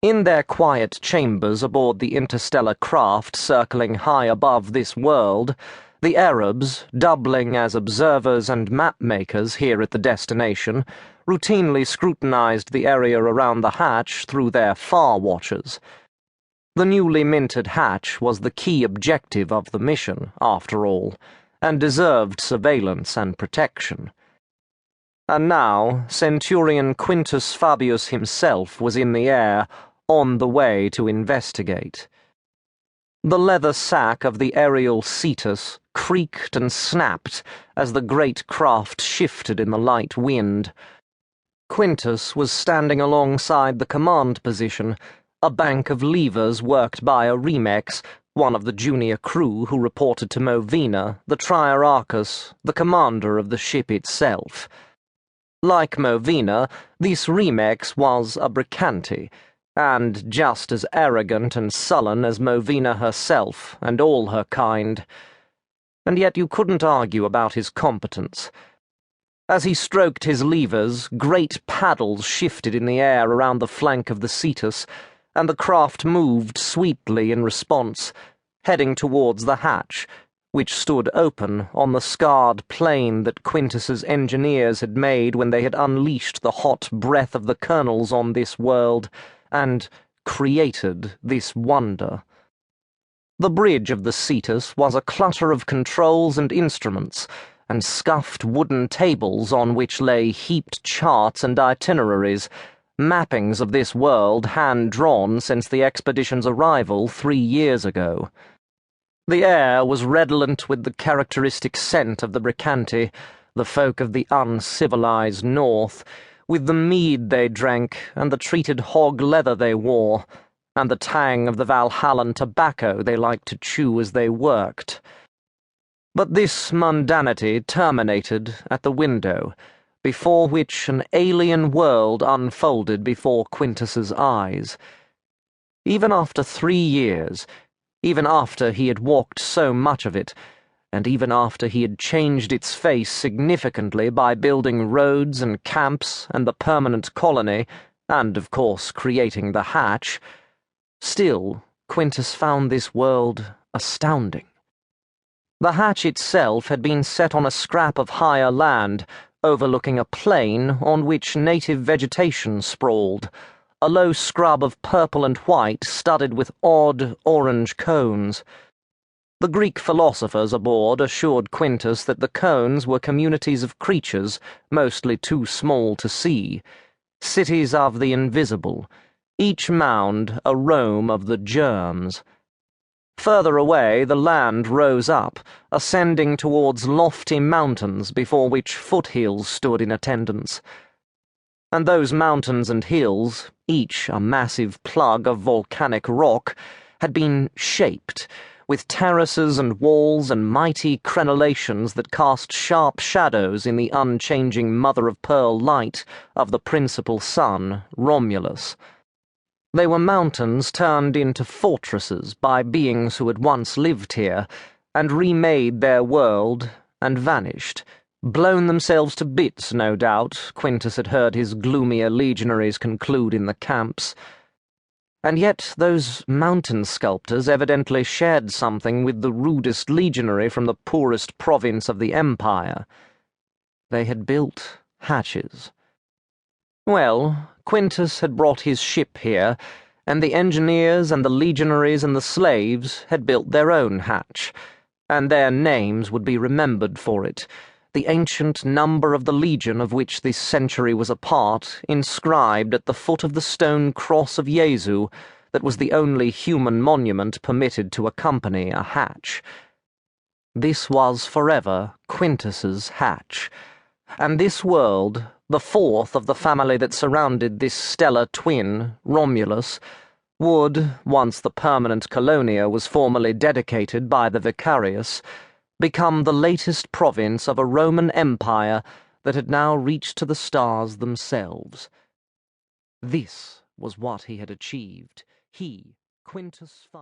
In their quiet chambers aboard the interstellar craft circling high above this world, the Arabs, doubling as observers and map-makers here at the destination, routinely scrutinized the area around the hatch through their far watchers. The newly minted hatch was the key objective of the mission, after all, and deserved surveillance and protection. And now, Centurion Quintus Fabius himself was in the air, on the way to investigate. The leather sack of the aerial Cetus creaked and snapped as the great craft shifted in the light wind. Quintus was standing alongside the command position, a bank of levers worked by a Remex, one of the junior crew who reported to Movina, the Triarchus, the commander of the ship itself. Like Movina, this Remex was a Bricante, and just as arrogant and sullen as Movina herself and all her kind. And yet you couldn't argue about his competence. As he stroked his levers, great paddles shifted in the air around the flank of the Cetus, and the craft moved sweetly in response, heading towards the hatch, which stood open on the scarred plain that Quintus's engineers had made when they had unleashed the hot breath of the colonels on this world, and created this wonder. The bridge of the Cetus was a clutter of controls and instruments, and scuffed wooden tables on which lay heaped charts and itineraries, mappings of this world hand-drawn since the expedition's arrival 3 years ago. The air was redolent with the characteristic scent of the Bricante, the folk of the uncivilized north, with the mead they drank, and the treated hog leather they wore, and the tang of the Valhallan tobacco they liked to chew as they worked. But this mundanity terminated at the window, before which an alien world unfolded before Quintus's eyes. Even after 3 years, even after he had walked so much of it, and even after he had changed its face significantly by building roads and camps and the permanent colony, and, of course, creating the hatch, still Quintus found this world astounding. The hatch itself had been set on a scrap of higher land, overlooking a plain on which native vegetation sprawled, a low scrub of purple and white studded with odd orange cones. The Greek philosophers aboard assured Quintus that the cones were communities of creatures, mostly too small to see, cities of the invisible, each mound a Rome of the germs. Further away, the land rose up, ascending towards lofty mountains before which foothills stood in attendance. And those mountains and hills, each a massive plug of volcanic rock, had been shaped, with terraces and walls and mighty crenellations that cast sharp shadows in the unchanging mother-of-pearl light of the principal sun, Romulus. They were mountains turned into fortresses by beings who had once lived here, and remade their world, and vanished, blown themselves to bits, no doubt, Quintus had heard his gloomier legionaries conclude in the camps. And yet those mountain sculptors evidently shared something with the rudest legionary from the poorest province of the empire. They had built hatches. Well, Quintus had brought his ship here, and the engineers and the legionaries and the slaves had built their own hatch, and their names would be remembered for it, the ancient number of the legion of which this century was a part, inscribed at the foot of the stone cross of Jesu that was the only human monument permitted to accompany a hatch. This was forever Quintus's hatch, and this world, the fourth of the family that surrounded this stellar twin, Romulus, would, once the permanent colonia was formally dedicated by the Vicarius, become the latest province of a Roman Empire that had now reached to the stars themselves. This was what he had achieved, he, Quintus Fabius.